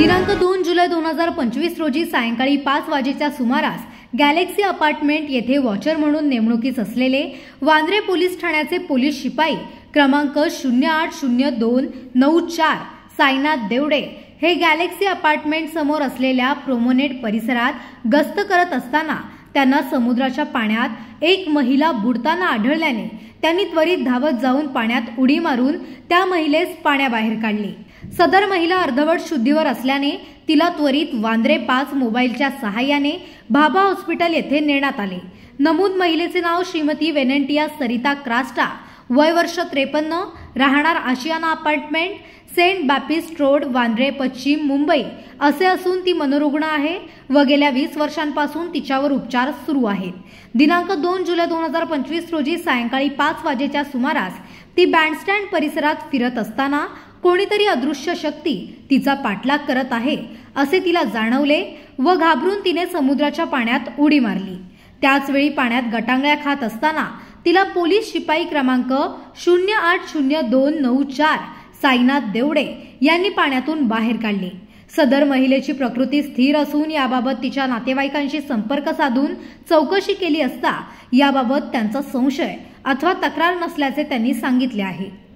दिनांक 2 जुलै 2025 रोजी सायंकाळी 5 वाजेच्या सुमारास गॅलेक्सी अपार्टमेंट येथे वॉचर म्हणून नेमणुकीस असलेले वांद्रे पोलीस ठाण्याचे पोलीस शिपाई क्रमांक 080294 साईनाथ देवडे हे गॅलेक्सी अपार्टमेंट समोर असलेल्या प्रोमेनेड परिसरात गस्त करत असताना त्यांना समुद्राच्या पाण्यात एक महिला बुडताना आढळल्याने त्यांनी त्वरित धावत जाऊन पाण्यात उडी मारून त्या महिलेस पाण्याबाहेर काढली। सदर महिला अर्धवट शुद्धीवर असल्याने तिला त्वरित वांद्रे 5 मोबाईलच्या सहाय्याने भाभा हॉस्पिटल येथे नेण्यात आले। नमूद महिलेचे नाव श्रीमती वेनेंटिया सरिता क्रास्टा, वय वर्ष 53, राहणार Ashiana apartment, Saint Baptist road, Vandre पश्चिम, मुंबई असे असून ती मनोरुग्ण आहे व गेल्या 20 वर्षांपासून तिच्यावर उपचार सुरू आहेत। दिनांक 2 जुलै 2025 रोजी सायंकाळी 5 वाजेच्या सुमारास ती बँडस्टँड परिसरात फिरत असताना कोणीतरी अदृश्य शक्ती तिचा पाठलाग करत आहे असे तिला जाणवले व घाबरून तिने समुद्राच्या पाण्यात उडी मारली। त्याच वेळी पाण्यात गटांगळ्या खात असताना तिला पोलीस शिपाई क्रमांक 080294 साईनाथ देवडे यांनी पाण्यातून बाहेर काढले। सदर महिलेची प्रकृती स्थिर असून याबाबत तिच्या नातेवाईकांशी संपर्क साधून चौकशी केली असता याबाबत त्यांचा संशय अथवा तक्रार नसल्याचे त्यांनी सांगितले आहे।